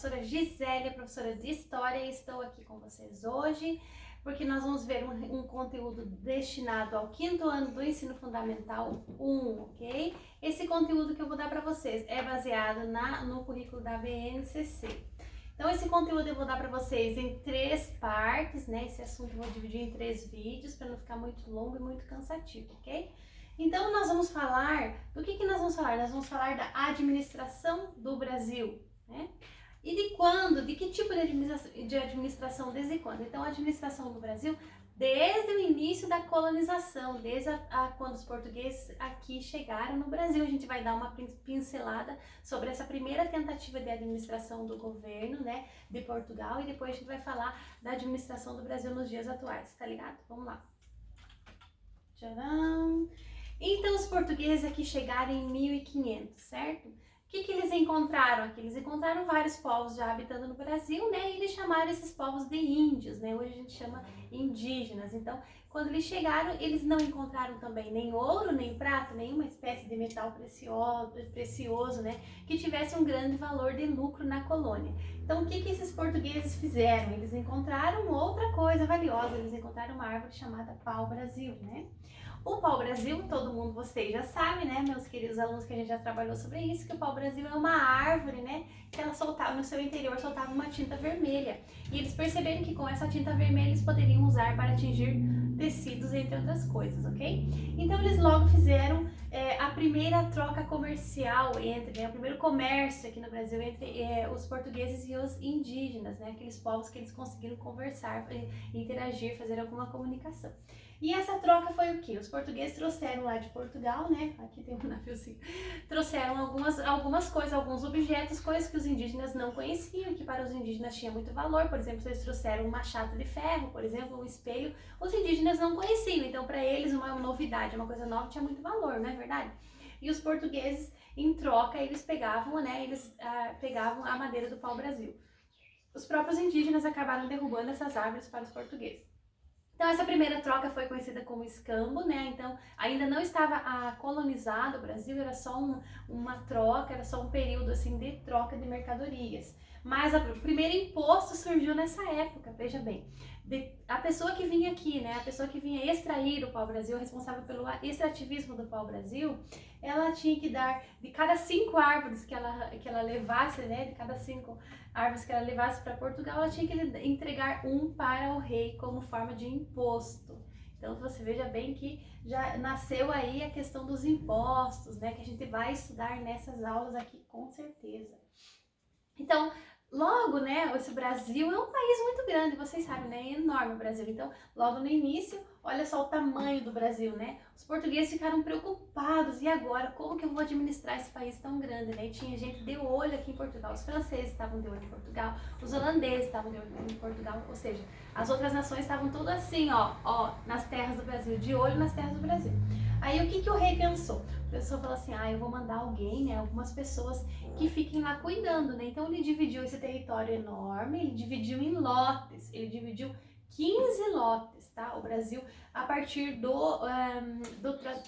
professora Gisélia, professora de História, e estou aqui com vocês hoje porque nós vamos ver um conteúdo destinado ao 5º ano do Ensino Fundamental 1, ok? Esse conteúdo que eu vou dar para vocês é baseado no currículo da BNCC. Então, esse conteúdo eu vou dar para vocês em 3 partes, né? Esse assunto eu vou dividir em 3 vídeos para não ficar muito longo e muito cansativo, ok? Então, nós vamos falar, do que nós vamos falar? Nós vamos falar da administração do Brasil, né? E de quando, de que tipo de administração, desde quando? Então, a administração do Brasil, desde o início da colonização, desde quando os portugueses aqui chegaram no Brasil. A gente vai dar uma pincelada sobre essa primeira tentativa de administração do governo, né, de Portugal, e depois a gente vai falar da administração do Brasil nos dias atuais, tá ligado? Vamos lá. Tcharam! Então, os portugueses aqui chegaram em 1500, certo? O que eles encontraram aqui? Eles encontraram vários povos já habitando no Brasil, né? E eles chamaram esses povos de índios, né? Hoje a gente chama indígenas. Então, quando eles chegaram, eles não encontraram também nem ouro, nem prata, nenhuma espécie de metal precioso, né? Que tivesse um grande valor de lucro na colônia. Então, o que esses portugueses fizeram? Eles encontraram outra coisa valiosa. Eles encontraram uma árvore chamada pau-brasil, né? O pau-brasil, todo mundo, vocês já sabem, né, meus queridos alunos, que a gente já trabalhou sobre isso, que o pau-brasil é uma árvore, né, que ela soltava, no seu interior soltava uma tinta vermelha. E eles perceberam que com essa tinta vermelha eles poderiam usar para atingir tecidos, entre outras coisas, ok? Então eles logo fizeram a primeira troca comercial entre, né, o primeiro comércio aqui no Brasil entre os portugueses e os indígenas, né, aqueles povos que eles conseguiram conversar, interagir, fazer alguma comunicação. E essa troca foi o quê? Os portugueses trouxeram lá de Portugal, né? Aqui tem um naviozinho. Trouxeram algumas coisas, alguns objetos, coisas que os indígenas não conheciam, que para os indígenas tinha muito valor. Por exemplo, eles trouxeram um machado de ferro, por exemplo, um espelho. Os indígenas não conheciam, então para eles uma novidade, uma coisa nova tinha muito valor, não é verdade? E os portugueses, em troca, eles pegavam, né? Eles pegavam a madeira do pau-brasil. Os próprios indígenas acabaram derrubando essas árvores para os portugueses. Então, essa primeira troca foi conhecida como escambo, né? Então, ainda não estava colonizado o Brasil, era só uma troca, era só um período assim de troca de mercadorias. Mas o primeiro imposto surgiu nessa época, veja bem. A pessoa que vinha aqui, né? A pessoa que vinha extrair o pau-brasil, responsável pelo extrativismo do pau-brasil, ela tinha que dar, de cada 5 árvores que ela levasse, né? De cada 5 árvores que ela levasse para Portugal, ela tinha que entregar um para o rei como forma de imposto. Então você veja bem que já nasceu aí a questão dos impostos, né? Que a gente vai estudar nessas aulas aqui com certeza. Então, logo, né, esse Brasil é um país muito grande, vocês sabem, né, é enorme o Brasil. Então, logo no início, olha só o tamanho do Brasil, né? Os portugueses ficaram preocupados, e agora, como que eu vou administrar esse país tão grande, né? E tinha gente de olho aqui em Portugal, os franceses estavam de olho em Portugal, os holandeses estavam de olho em Portugal, ou seja, as outras nações estavam tudo assim, ó, nas terras do Brasil, de olho nas terras do Brasil. Aí o que o rei pensou? A pessoa falou assim, eu vou mandar alguém, né, algumas pessoas que fiquem lá cuidando, né? Então ele dividiu esse território enorme, ele dividiu em lotes, ele dividiu 15 lotes, tá? O Brasil, a partir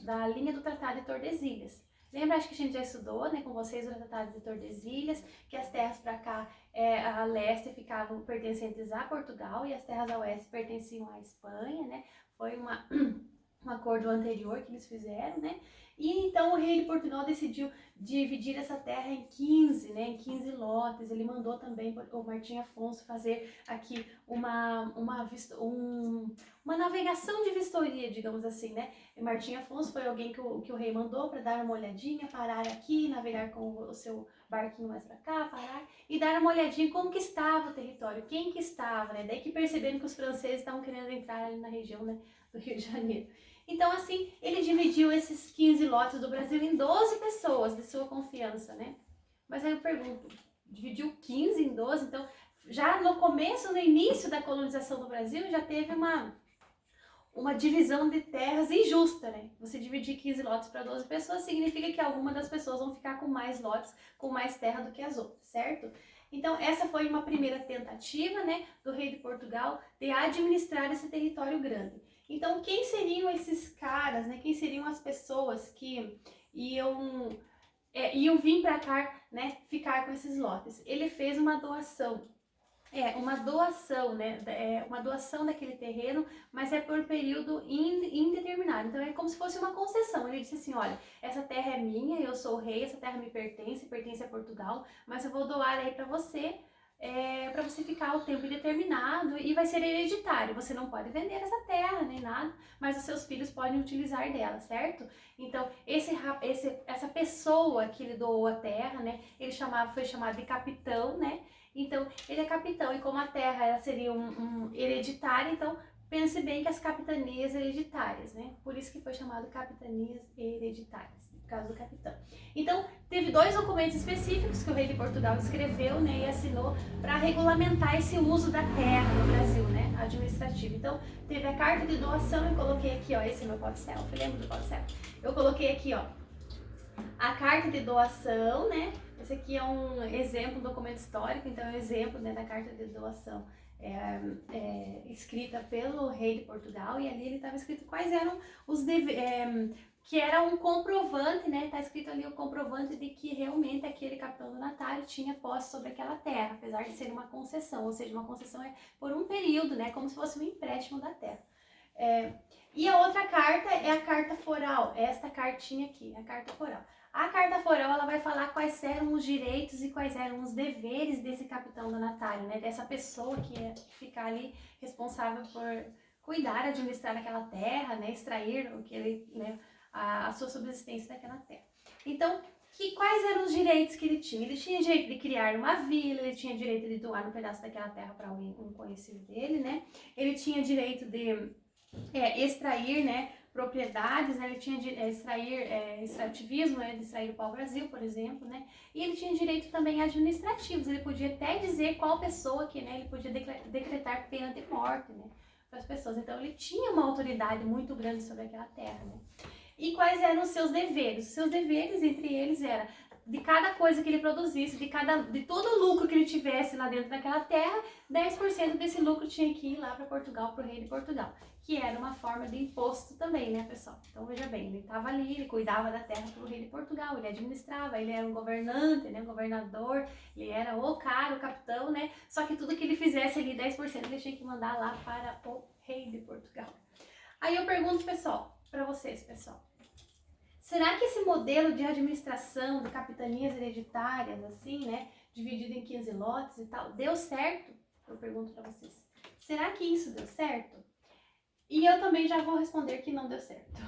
da linha do Tratado de Tordesilhas. Lembra, acho que a gente já estudou, né, com vocês o Tratado de Tordesilhas, que as terras para cá, a leste, ficavam pertencentes a Portugal e as terras a oeste pertenciam à Espanha, né? Foi um acordo anterior que eles fizeram, né? E então o rei de Portugal decidiu dividir essa terra em 15, né? Em 15 lotes. Ele mandou também o Martim Afonso fazer aqui uma navegação de vistoria, digamos assim, né? E Martim Afonso foi alguém que o rei mandou para dar uma olhadinha, parar aqui, navegar com o seu barquinho mais para cá, parar e dar uma olhadinha como que estava o território, quem que estava, né? Daí que perceberam que os franceses estavam querendo entrar ali na região, né, do Rio de Janeiro. Então, assim, ele dividiu esses 15 lotes do Brasil em 12 pessoas de sua confiança, né? Mas aí eu pergunto, dividiu 15 em 12? Então, já no começo, no início da colonização do Brasil, já teve uma divisão de terras injusta, né? Você dividir 15 lotes para 12 pessoas significa que alguma das pessoas vão ficar com mais lotes, com mais terra do que as outras, certo? Então, essa foi uma primeira tentativa, né, do rei de Portugal de administrar esse território grande. Então, quem seriam esses caras, né? Quem seriam as pessoas que iam iam vir para cá, né, ficar com esses lotes. Ele fez uma doação. Uma doação, né? Uma doação daquele terreno, mas é por período indeterminado. Então é como se fosse uma concessão. Ele disse assim: olha, essa terra é minha, eu sou o rei, essa terra me pertence, pertence a Portugal, mas eu vou doar aí para você ficar o tempo indeterminado e vai ser hereditário. Você não pode vender essa terra nem nada, mas os seus filhos podem utilizar dela, certo? Então essa pessoa que lhe doou a terra, né? Foi chamado de capitão, né? Então, ele é capitão, e como a terra ela seria um hereditária, então pense bem que as capitanias hereditárias, né? Por isso que foi chamado capitanias hereditárias, por causa do capitão. Então, teve 2 documentos específicos que o rei de Portugal escreveu, né, e assinou para regulamentar esse uso da terra no Brasil, né, administrativo. Então, teve a carta de doação, eu coloquei aqui, ó, esse é meu pode selfie, lembra do pode selfie? Eu coloquei aqui, ó, a carta de doação, né? Esse aqui é um exemplo, um documento histórico, então é um exemplo, né, da carta de doação escrita pelo rei de Portugal, e ali ele estava escrito quais eram os deveres, que era um comprovante, né? Tá escrito ali o comprovante de que realmente aquele capitão donatário tinha posse sobre aquela terra, apesar de ser uma concessão, ou seja, uma concessão é por um período, né? Como se fosse um empréstimo da terra. E a outra carta é a carta foral, esta cartinha aqui, a carta foral. A carta foral, ela vai falar quais eram os direitos e quais eram os deveres desse capitão donatário, né? Dessa pessoa que ia ficar ali responsável por cuidar, administrar aquela terra, né? Extrair o que ele, né? A sua subsistência daquela terra. Então, quais eram os direitos que ele tinha? Ele tinha direito de criar uma vila, ele tinha direito de doar um pedaço daquela terra para um conhecido dele, né? Ele tinha direito de extrair, né, propriedades, né, ele tinha de extrativismo, né, de extrair o pau-brasil, por exemplo, né, e ele tinha direito também administrativos, ele podia até dizer qual pessoa que, né, ele podia decretar pena de morte, né, para as pessoas. Então ele tinha uma autoridade muito grande sobre aquela terra, né. E quais eram os seus deveres? Os seus deveres, entre eles, era de cada coisa que ele produzisse, de todo o lucro que ele tivesse lá dentro daquela terra, 10% desse lucro tinha que ir lá para Portugal, para o rei de Portugal, que era uma forma de imposto também, né, pessoal? Então, veja bem, ele estava ali, ele cuidava da terra para o rei de Portugal, ele administrava, ele era um governante, né, um governador, ele era o cara, o capitão, né? Só que tudo que ele fizesse ali, 10% ele tinha que mandar lá para o rei de Portugal. Aí eu pergunto, pessoal, para vocês, pessoal, será que esse modelo de administração de capitanias hereditárias, assim, né, dividido em 15 lotes e tal, deu certo? Eu pergunto para vocês. Será que isso deu certo? E eu também já vou responder que não deu certo.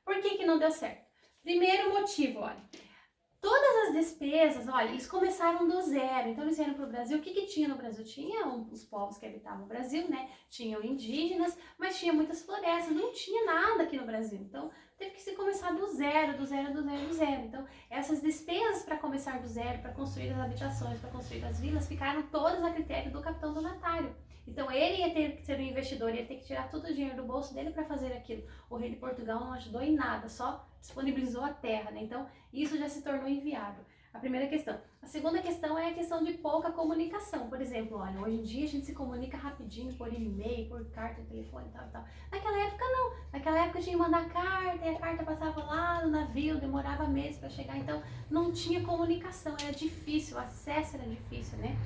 Por que não deu certo? Primeiro motivo, olha. Todas as despesas, olha, eles começaram do zero, então eles vieram para o Brasil. O que tinha no Brasil? Tinha os povos que habitavam o Brasil, né? Tinham indígenas, mas tinha muitas florestas, não tinha nada aqui no Brasil. Então teve que se começar do zero, do zero, do zero, do zero. Então essas despesas para começar do zero, para construir as habitações, para construir as vilas, ficaram todas a critério do capitão donatário. Então ele ia ter que ser um investidor, ia ter que tirar todo o dinheiro do bolso dele para fazer aquilo. O rei de Portugal não ajudou em nada, só disponibilizou a terra, né? Então isso já se tornou inviável. A primeira questão. A segunda questão é a questão de pouca comunicação. Por exemplo, olha, hoje em dia a gente se comunica rapidinho por e-mail, por carta, telefone e tal, tal. Naquela época não. Naquela época tinha que mandar carta e a carta passava lá no navio, demorava meses para chegar. Então não tinha comunicação, era difícil, o acesso era difícil, né?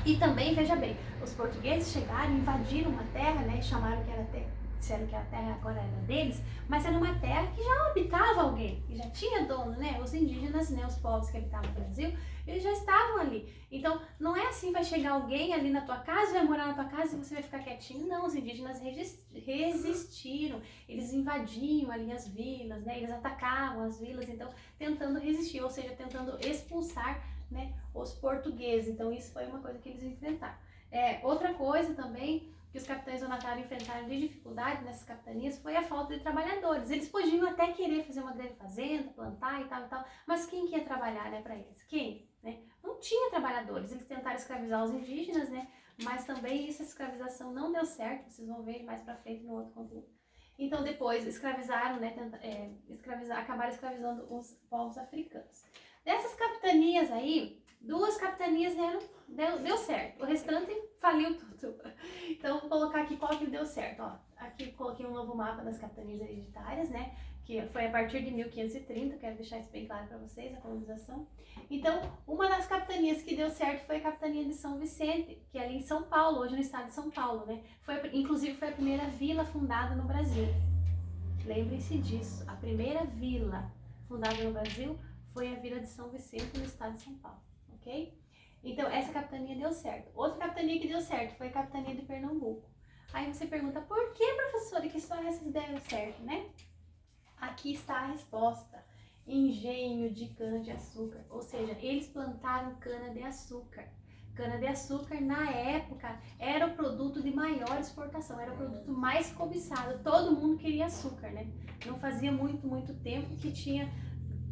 E também, veja bem, os portugueses chegaram, invadiram uma terra, né? Chamaram que era terra, disseram que a terra agora era deles, mas era uma terra que já habitava alguém, que já tinha dono, né? Os indígenas, né? Os povos que habitavam o Brasil, eles já estavam ali. Então, não é assim, vai chegar alguém ali na tua casa, vai morar na tua casa e você vai ficar quietinho. Não, os indígenas resistiram, eles invadiam ali as vilas, né? Eles atacavam as vilas, então, tentando resistir, ou seja, tentando expulsar, né, os portugueses. Então isso foi uma coisa que eles enfrentaram. Outra coisa também que os capitães donatários enfrentaram de dificuldade nessas capitanias foi a falta de trabalhadores. Eles podiam até querer fazer uma grande fazenda, plantar e tal, mas quem que ia trabalhar, né, para eles? Quem? Né? Não tinha trabalhadores. Eles tentaram escravizar os indígenas, né, mas também essa escravização não deu certo. Vocês vão ver mais para frente no outro conteúdo. Então depois escravizaram, né, acabaram escravizando os povos africanos. Dessas capitanias aí, 2 capitanias deu certo. O restante faliu tudo. Então, vou colocar aqui qual que deu certo. Ó, aqui coloquei um novo mapa das capitanias hereditárias, né? que foi a partir de 1530, quero deixar isso bem claro para vocês, a colonização. Então, uma das capitanias que deu certo foi a capitania de São Vicente, que é ali em São Paulo, hoje no estado de São Paulo, né? Inclusive foi a primeira vila fundada no Brasil. Lembrem-se disso, a primeira vila fundada no Brasil foi a vila de São Vicente, no estado de São Paulo, ok? Então, essa capitania deu certo. Outra capitania que deu certo foi a capitania de Pernambuco. Aí você pergunta, por que, professora, que só essas deram certo, né? Aqui está a resposta. Engenho de cana-de-açúcar, ou seja, eles plantaram cana-de-açúcar. Cana-de-açúcar, na época, era o produto de maior exportação, era o produto mais cobiçado. Todo mundo queria açúcar, né? Não fazia muito tempo que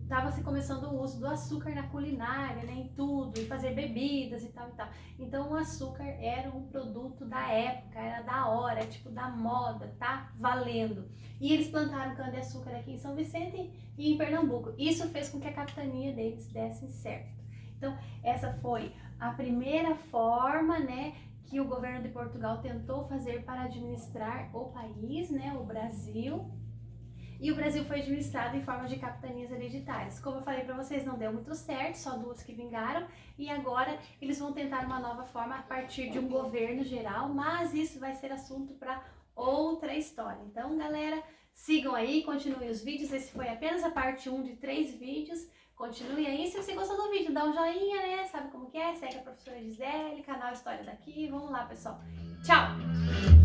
estava se começando o uso do açúcar na culinária, né, em tudo, em fazer bebidas e tal e tal. Então o açúcar era um produto da época, era da hora, tipo da moda, tá valendo. E eles plantaram cana-de-açúcar aqui em São Vicente e em Pernambuco. Isso fez com que a capitania deles desse certo. Então essa foi a primeira forma, né, que o governo de Portugal tentou fazer para administrar o país, né, o Brasil. E o Brasil foi administrado em forma de capitanias hereditárias. Como eu falei para vocês, não deu muito certo, só 2 que vingaram. E agora eles vão tentar uma nova forma a partir de um governo geral, mas isso vai ser assunto para outra história. Então, galera, sigam aí, continuem os vídeos. Esse foi apenas a parte 1 de 3 vídeos. Continue aí. Se você gostou do vídeo, dá um joinha, né? Sabe como que é? Segue a professora Gisele, canal História Daqui. Vamos lá, pessoal. Tchau!